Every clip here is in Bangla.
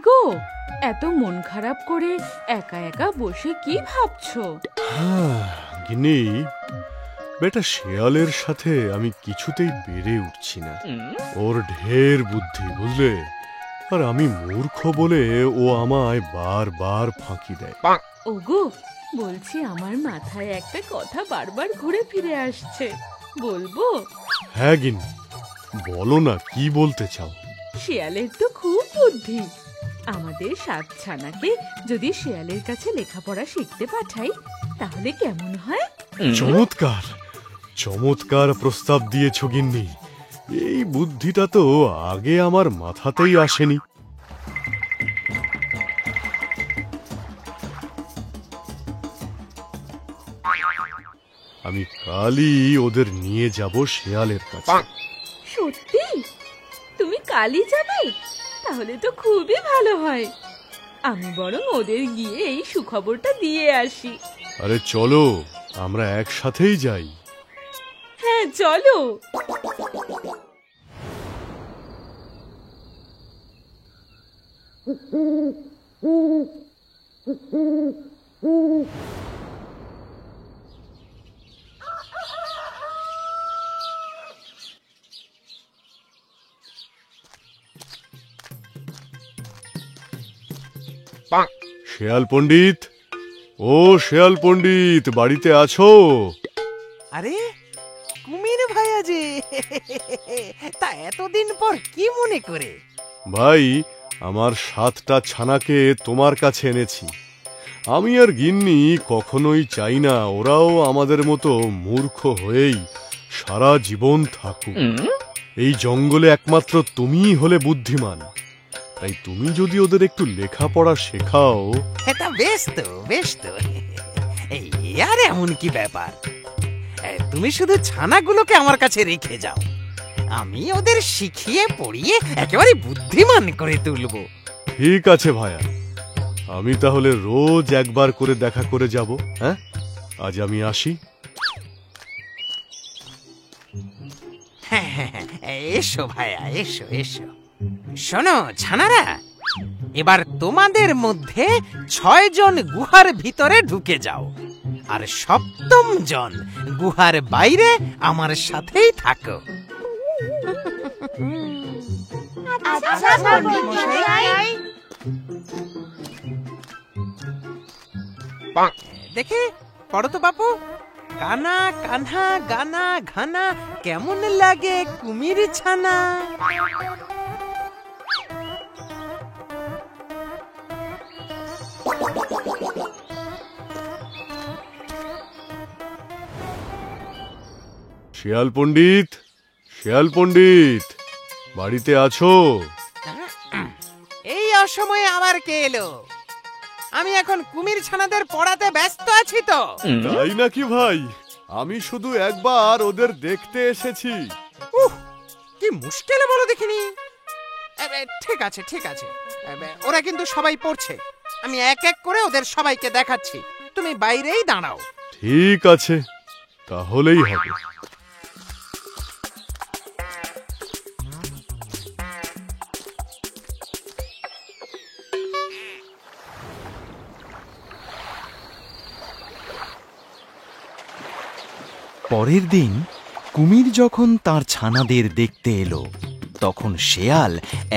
গো, এত মন খারাপ করে একা একা বসে কি ভাবছো? গিন্নি, বেটা শেয়ালের সাথে আমি কিছুতেই পেরে উঠছি না। ওর ঢের বুদ্ধি, বুঝলে? আর আমি মূর্খ বলে ও আমায় বারবার ফাঁকি দেয়। ওগো, বলছি আমার মাথায় একটা কথা বারবার ঘুরে ফিরে আসছে, বলবো? হ্যাঁ গিন্নি, বলো না, কি বলতে চাও? শিয়ালের তো খুব বুদ্ধি। আমাদের 7 ছানাকে যদি শিয়ালের কাছে লেখাপড়া শিখতে পাঠাই তাহলে কেমন হয়? চমৎকার চমৎকার প্রস্তাব দিয়েছ গিন্নি। এই বুদ্ধিটা তো আগে আমার মাথাতেই আসেনি। আমি কালই ওদের নিয়ে যাব শিয়ালের কাছে। সত্যি? তুমি কালই যাবে? তাহলে তো খুবই ভালো হয়। আমি বরং ওদের গিয়ে এই সুখবরটা দিয়ে আসি। আরে চলো, আমরা একসাথেই যাই। হ্যাঁ, চলো। শেয়াল পণ্ডিত, ও শেয়াল পণ্ডিত, বাড়িতে আছো? আরে কুমির ভাইয়া যে, তা এতদিন পর কি মনে করে? ভাই, আমার 7টা ছানাকে তোমার কাছে এনেছি। আমি আর গিন্নি কখনোই চাই না ওরাও আমাদের মতো মূর্খ হয়েই সারা জীবন থাকুক। এই জঙ্গলে একমাত্র তুমিই হলে বুদ্ধিমান, তাই তুমি যদি ওদের একটু লেখাপড়া শেখাও। এটা বেশ তো। এই আর এমন কি ব্যাপার? তুমি শুধু ছানাগুলোকে আমার কাছে রেখে যাও, আমি ওদের শিখিয়ে পড়িয়ে একেবারে বুদ্ধিমান করে তুলবো। ঠিক আছে ভাইয়া, আমি তাহলে রোজ একবার করে দেখা করে যাব। হ্যাঁ, আজ আমি আসি। হ্যাঁ, এসো ভাইয়া, এসো। শোনো ছানারা, এবার তোমাদের মধ্যে 6 জন গুহার ভিতরে ঢুকে যাও, আর 7ম জন গুহার বাইরে আমার সাথেই থাকো। দেখে পড়ো তো বাপু। কানা কানহা গানা ঘানা, কেমন লাগে কুমির ছানা? শেয়াল পণ্ডিত, শেয়াল পণ্ডিত, বাড়িতে আছো? এই অসময়ে আবার কে এলো? আমি এখন কুমির ছানাদের পড়াতে ব্যস্ত আছি তো। তাই নাকি ভাই? আমি শুধু একবার ওদের দেখতে এসেছি। কি মুশকিল বলো দেখিনি। ঠিক আছে, ওরা কিন্তু সবাই পড়ছে। আমি এক এক করে ওদের সবাইকে দেখাচ্ছি, তুমি বাইরেই দাঁড়াও। ঠিক আছে, তাহলেই হবে। পরের দিন কুমির যখন তার ছানাদের দেখতে এলো, তখন শেয়াল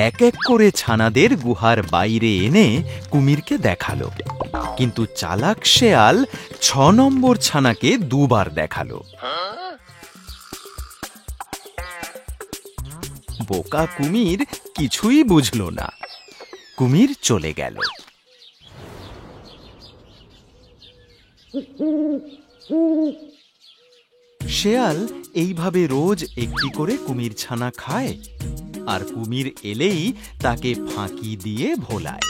এক এক করে ছানাদের গুহার বাইরে এনে কুমিরকে দেখালো। কিন্তু চালাক শেয়াল 6 নম্বর ছানাকে 2 বার দেখালো। বোকা কুমির কিছুই বুঝল না। কুমির চলে গেল। শেয়াল এইভাবে রোজ একটি করে কুমির ছানা খায়, আর কুমির এলেই তাকে ফাঁকি দিয়ে ভোলায়।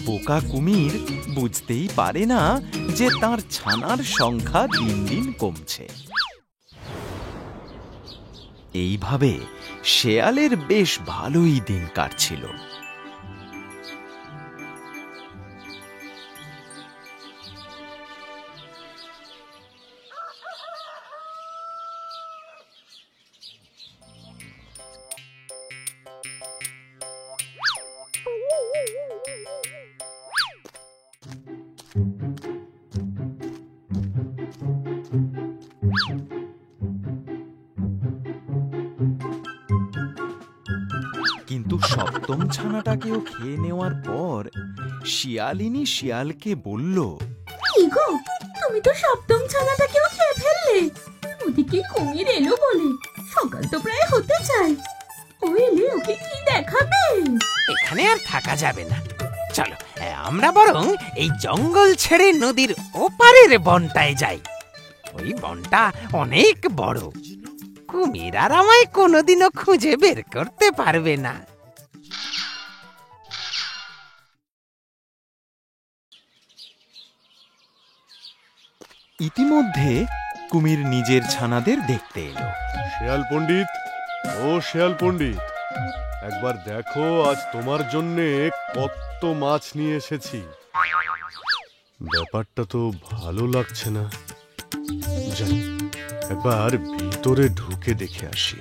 বোকা কুমির বুঝতেই পারে না যে তার ছানার সংখ্যা দিন দিন কমছে। এইভাবে শেয়ালের বেশ ভালোই দিন কাটছিল। কিন্তু সপ্তম ছানাটাকেও খেয়ে নেওয়ার পর শিয়ালিনী শিয়ালকে বলল, কি গো, তুমি তো সপ্তম ছানাটাকেও খেয়ে ফেললে। ওদিকে কুমির এলো বলে, সকাল তো প্রায় হতে চায়। ও এলে ওকে কি দেখাবে? এখানে আর থাকা যাবে না, চলো আমরা বরং এই জঙ্গল ছেড়ে নদীর ওপারের বনটায় যাই। ওই বনটা অনেক বড়, কুমির আর আমায় কোনোদিনও খুঁজে বের করতে পারবে না। ইতিমধ্যে কুমির নিজের ছানাদের দেখতে এলো। শেয়াল পণ্ডিত, ও শেয়াল পণ্ডিত, একবার দেখো আজ তোমার জন্যে কত মাছ নিয়ে এসেছি। ব্যাপারটা তো ভালো লাগছে না, যাই একবার ভিতরে ঢুকে দেখে আসি।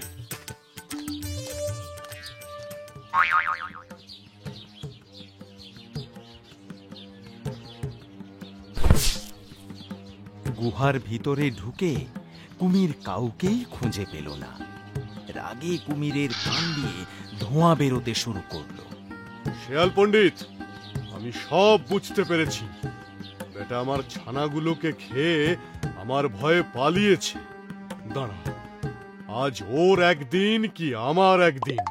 গুহার ভিতরে ঢুকে কুমির কাউকেই খুঁজে পেল না। রাগে কুমিরের কান দিয়ে ধোঁয়া বেরোতে শুরু করলো। শেয়াল পণ্ডিত, আমি সব বুঝতে পেরেছি। বেটা আমার ছানাগুলোকে খেয়ে আমার ভয়ে পালিয়েছে। দাঁড়া, আজ ওর একদিন কি আমার একদিন।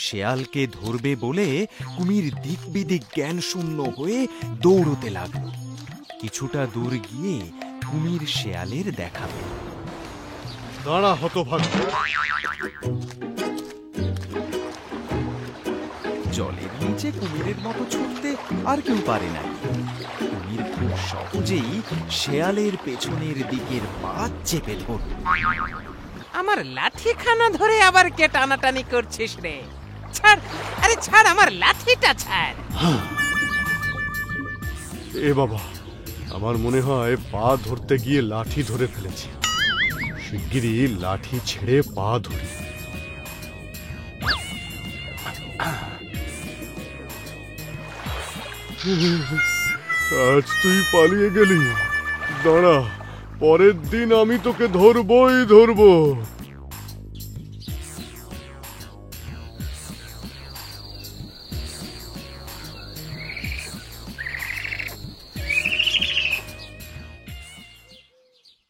শেয়ালকে ধরবে বলে কুমির দিক বিদিক জ্ঞান শূন্য হয়ে দৌড়তে লাগলো। কিছুটা দূর গিয়ে কুমির শেয়ালের দেখা পেল। দাঁড়া হতভাগ্য, জলের নিচে কুমিরের মতো ছুটতে আর কেউ পারে না। কুমির খুব সহজেই শেয়ালের পেছনের দিকের পা চেপে ধরল। আমার লাঠিখানা ধরে আবার কে টানাটানি করছিস রে? ছাড়, আরে ছাড়, আমার লাঠিটা ছাড়। এ বাবা, আমার মনে হয় পা ধরতে গিয়ে লাঠি ধরে ফেলেছি। শিগগিরই লাঠি ছেড়ে পা ধরি। আজ তুই পালিয়ে গেলি, দাঁড়া, পরের দিন আমি তোকে ধরবই ধরবো।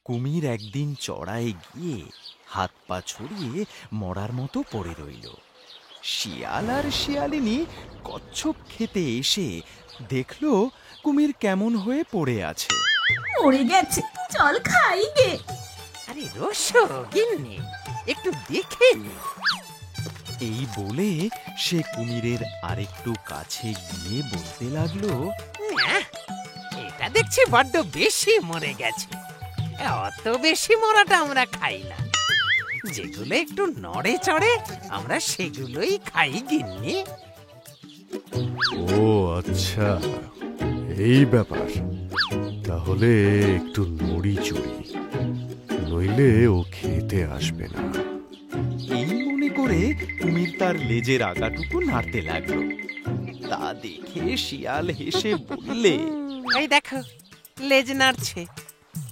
কুমির একদিন চড়ায় গিয়ে হাত পা ছড়িয়ে মরার মতো পড়ে রইল। শিয়াল আর শিয়ালিনী কচ্ছপ খেতে এসে দেখলো কুমির কেমন হয়ে পড়ে আছে। মরে গেছে, চল খাই গে। আরে রসো গিন্নি, একটু দেখে নি। এই বলে সে কুমিরের আরেকটু কাছে গিয়ে বলতে লাগলো, এটা দেখছি বড্ড বেশি মরে গেছে। অত বেশি মরাটা আমরা খাই না, যেগুলো একটু নড়ে চড়ে আমরা সেগুলোই খাই গিন্নি। ও আচ্ছা, এই ব্যাপার। তাহলে একটু নড়ি চড়ি, নইলে ও খেতে আসবে না। এই মনে করে কুমির তার লেজের আগাটুকু নাড়তে লাগলো। তা দেখে শিয়াল হেসে বললে, এই দেখো, লেজ নাড়ছে।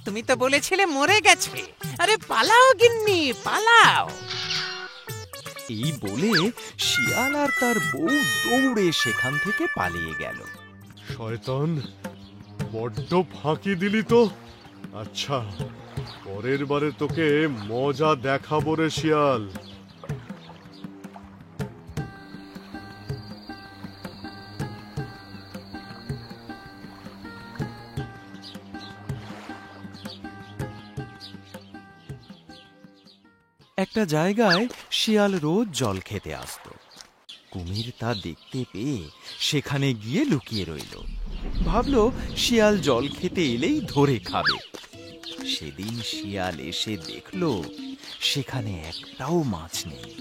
তুমি তো বলেছিলে মরে গেছে। আরে পালাও গিন্নি, পালাও। এই বলে শিয়াল আর তার বউ দৌড়ে সেখান থেকে পালিয়ে গেল। শয়তান, বড্ড ফাঁকি দিলি তো। আচ্ছা, পরের বারে তোকে মজা দেখাবো রে শিয়াল। একটা জায়গায় শিয়াল রোজ জল খেতে আসতো। কুমির তা দেখতে পেয়ে সেখানে গিয়ে লুকিয়ে রইল। ভাবলো শিয়াল জল খেতে এলেই ধরে খাবে। সেদিন শিয়াল এসে দেখলো সেখানে একটাও মাছ নেই।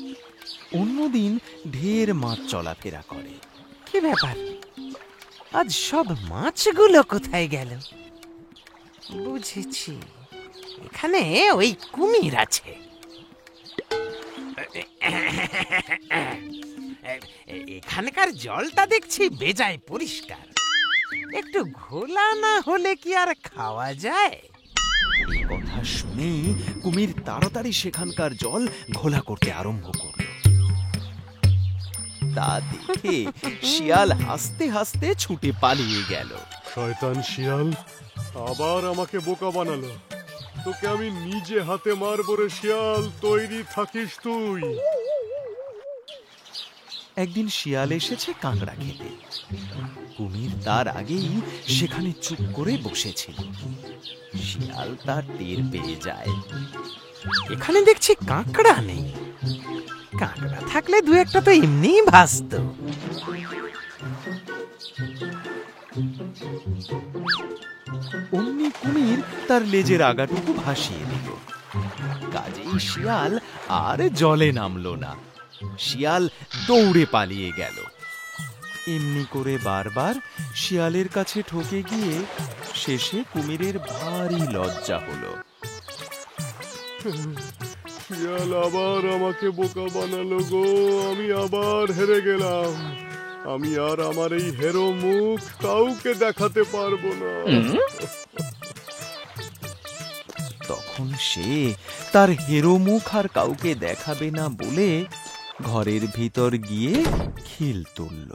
অন্যদিন ঢের মাছ চলাফেরা করে। কি ব্যাপার, আজ সব মাছগুলো কোথায় গেল? বুঝেছি, এখানে ওই কুমির আছে। এখানকার জলটা দেখছি বেজায় পরিষ্কার। একটু ঘোলা না হলে কি আর খাওয়া যায়? এই কথা শুনেই কুমির তাড়াতাড়ি সেখানকার জল ঘোলা করতে আরম্ভ করল। তা দেখে শিয়াল হাসতে হাসতে ছুটে পালিয়ে গেল। শয়তান শিয়াল আবার আমাকে বোকা বানালো। তোকে আমি নিজে হাতে মারবো রে শিয়াল, তৈরি থাকিস তুই। একদিন শিয়াল এসেছে কাঁকড়া খেতে। কুমির তার আগেই সেখানে চুপ করে বসেছিল। শিয়াল তার টের পেয়ে যায়। এখানে দেখছি কাঁকড়া নেই। কাঁকড়া থাকলে দু একটা তো এমনিই ভাসতো। অমনি কুমির তার লেজের আগাটুকু ভাসিয়ে দিল। কাজেই শিয়াল আর জলে নামলো না। শিয়াল দৌড়ে পালিয়ে গেল। এমনি করে বারবার শিয়ালের কাছে ঠকে গিয়ে শেষে কুমিরের ভারী লজ্জা হলো। শিয়াল আবার আমাকে বোকা বানালো গো, আমি আবার হেরে গেলাম। আমি আর আমার এই হেরো মুখ কাউকে দেখাতে পারবো না। তখন সে তার হেরো মুখ আর কাউকে দেখাবে না বলে ঘরের ভিতর গিয়ে খিল তুলল।